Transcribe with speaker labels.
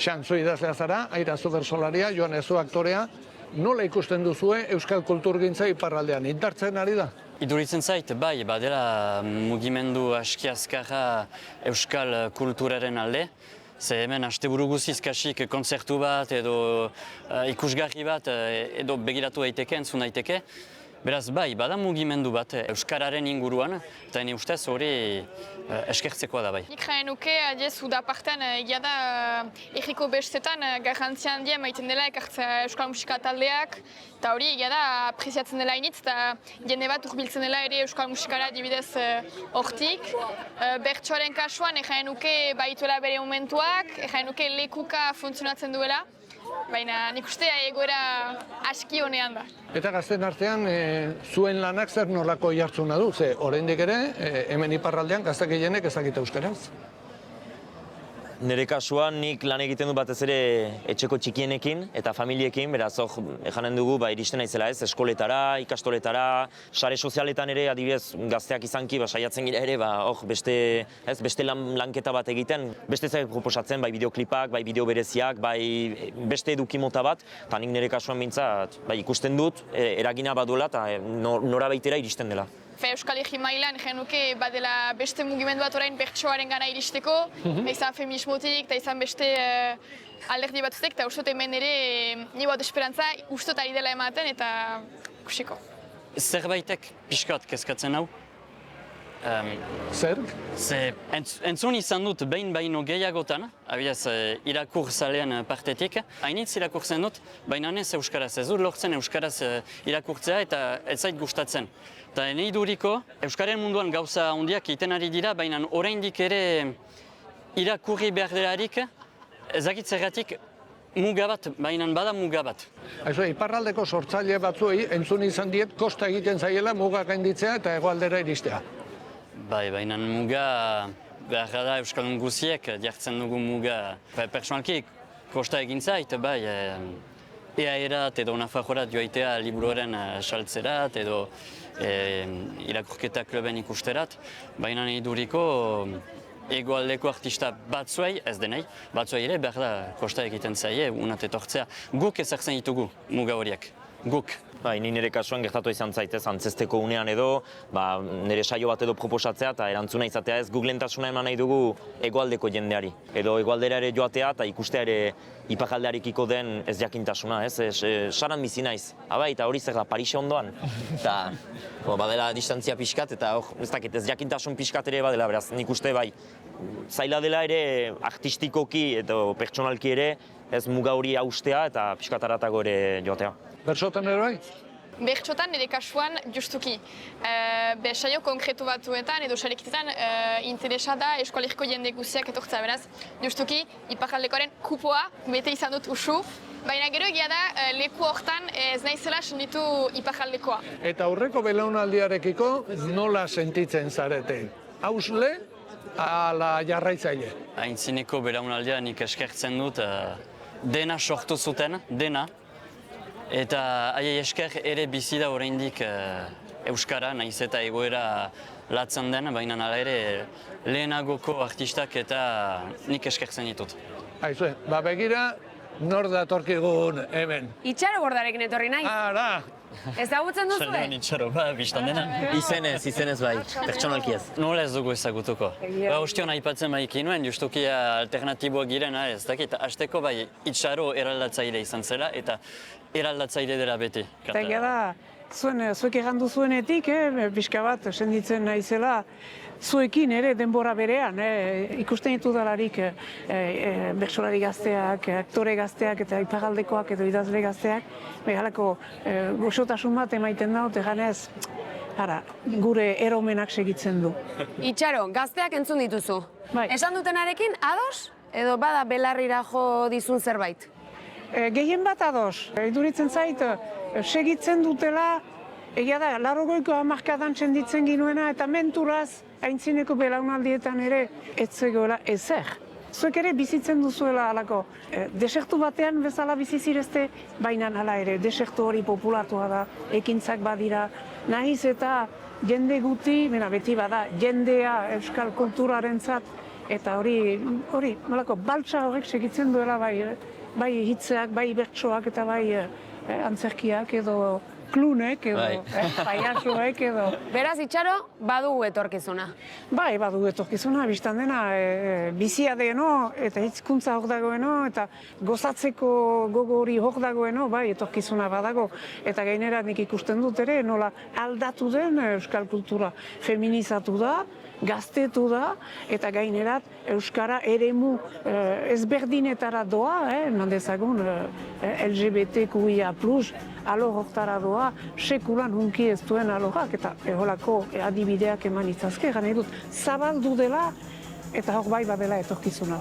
Speaker 1: Xan, zu idazlea zara, Aira zu bersolaria, Joane zu aktorea. Nola ikusten duzue euskal kulturgintza iparraldean? Indartzen ari da?
Speaker 2: Iduritzen zait, bai, badela mugimendu aski azkarra euskal kulturaren alde. Ze hemen asteburu guziz kasik kontzertu bat edo ikusgarri bat edo begiratu daiteke, entzun daiteke. Beraz, bai, bada mugimendu bat euskararen inguruan, eta ene ustez hori eskertzekoa da bai.
Speaker 3: Nik jaen nuke, adiez, udapartean egia da erriko bestetan garrantzia handia maiten dela ekartzea euskal musika taldeak, eta hori egia da apreziatzen dela initz, eta jende bat urbiltzen dela ere euskal musikara adibidez hortik. Bertsoaren kasuan jaen nuke baituela bere momentuak, jaen nuke lekuka funtzionatzen duela. Baina nik uste egoera aski honean da.
Speaker 1: Eta gazten artean, zuen lanak zer nolako jartzuna du? Ze, oraindik ere, hemen iparraldean gaztek gehienek ezakite euskaraz.
Speaker 4: Nire kasuan nik lan egiten du batez ere etxeko txikienekin eta familiekin, beraz janen dugu iristen naizela ez, eskoletara, ikastoletara, sare sozialetan ere adibidez gazteak izanki saiatzen gira ere beste lanketa bat egiten, beste zaik proposatzen, bai bideoklipak, bai bideo bereziak, bai beste eduki mota bat, eta nik nire kasuan behintzat ikusten dut eragina baduela eta norabaitera iristen dela.
Speaker 3: Euskal Herri mailan genuke badela beste mugimendu bat orain bertsoaren gana iristeko, izan feminismotik eta izan beste alderdi batzutek, eta uste hemen ere nire bat esperantza uste ari dela ematen eta kusiko.
Speaker 2: Zerbaitek pixkat kezkatzen hau.
Speaker 1: Zer?
Speaker 2: Entzun izan dut behin baino gehiagotan, abiaz irakurzalean partetik. Hainitz irakurtzen dut, baina ez euskaraz. Ez dut lortzen euskaraz irakurtzea eta ez zait gustatzen. Eta nahi duriko, euskaren munduan gauza handiak egiten ari dira, baina oraindik ere irakurri behar delarik, ezagitzeratik muga bat, baina bada muga bat.
Speaker 1: Iparraldeko sortzaile batzuei entzun izan diet kosta egiten zaiela muga gainditzea eta hegoaldera iristea.
Speaker 2: Bai, baina muga behar da euskal guziek jartzen dugu muga. Personalki kosta egin zait, bai, EAErat edo Nafarroarat joaitea liburuaren saltzerat edo irakurketa kluben ikusterat, baina nahi duriko hegoaldeko artista batzuei, ez denei, batzuei ere behar da kosta egiten zaie unat etortzea. Guk ezartzen ditugu muga horiek, guk.
Speaker 4: Ni nire kasuan gertatu izan zaitez antzesteko unean edo, nire saio bat edo proposatzea eta erantzuna izatea ez guk lehentasuna eman nahi dugu hegoaldeko jendeari. Edo hegoaldera ere joatea eta ikustea ere iparraldearekiko den ez jakintasuna, ez? Saran bizi naiz, eta hori zer da, Parise ondoan. Eta badela distantzia pixkat eta ez dakit ez jakintasun pixkat ere badela, beraz nik uste bai. Zaila dela ere artistikoki eta pertsonalki ere ez muga hori haustea eta pixkataratago ere joatea.
Speaker 1: Bertsotan ere bai?
Speaker 3: Bertsotan nire kasuan justuki. Saio konkretu batzuetan edo sarekitetan interesa da Euskal Herriko jende guziak etortzea, beraz. Justuki, iparraldekoaren kupoa bete izan dut usu, baina gero egia da leku hortan ez naizela senditu iparraldekoa.
Speaker 1: Eta aurreko belaunaldiarekiko nola sentitzen zarete? Hausle ala jarraitzaile?
Speaker 2: Aintzineko belaunaldia nik eskertzen dut dena sortu zuten, dena. Eta haiei esker ere bizi da oraindik euskara, nahiz eta egoera latzen den, baina hala ere lehenagoko artistak eta nik eskertzen ditut.
Speaker 1: Aizue, begira, nor datorkigun hemen?
Speaker 5: Itxaro Bordarekin etorri naiz.
Speaker 1: Ara!
Speaker 5: Ezagutzen duzue?
Speaker 2: Zainan itxaro, biztan dena.
Speaker 4: Izenez bai, pertsonalki ez.
Speaker 2: Nola ez dugu ezagutuko. Ostion aipatzen baiki nuen, justuki alternatiboak girena ez dakit. Azteko bai itxaro eraldatzaile izan zela eta eraldatzaile dela beti.
Speaker 6: Eta egia da, zuek egandu zuenetik, pixka bat senditzen naizela, zuekin ere denbora berean, ikusten ditu dalarik bertsolari gazteak, aktore gazteak eta iparraldekoak edo idazle gazteak, behalako goxotasun bat emaiten da, eganez, gure eromenak segitzen du.
Speaker 5: Itxaro, gazteak entzun dituzu.
Speaker 6: Bai.
Speaker 5: Esan dutenarekin, ados? Edo bada belarrira jo dizun zerbait?
Speaker 6: Gehien bat ados. Iduritzen zait, segitzen dutela, egia da, 80ko hamarkadan senditzen ginuena eta menturaz, aintzineko belaunaldietan ere, ez zegoela ezer. Zuek ere bizitzen duzuela halako. Desertu batean bezala bizizirezte, baina hala ere, desertu hori populatua da, ekintzak badira, nahiz eta jende guti, beti bada, jendea euskal kulturarentzat eta hori, nolako, baltsa horrek segitzen duela bai hitzeak, bai bertsoak eta bai antzerkiak edo klunek edo paiasoek edo.
Speaker 5: Beraz, Itxaro, badugu etorkizuna.
Speaker 6: Bai, badugu etorkizuna, biztan dena, bizia deno eta hizkuntza hor dagoeno eta gozatzeko gogo hori hor dagoeno, bai, etorkizuna badago. Eta gainera nik ikusten dut ere, nola aldatu den euskal kultura feminizatu da, gaztetu da, eta gainerat euskara eremu ezberdinetara doa, eman dezagun LGBTQIA+, alor hortara doa, sekulan hunki ez duen alorak, eta eholako adibideak eman itzazke, gane dut, zabaldu dela, eta hor bai badela etorkizuna.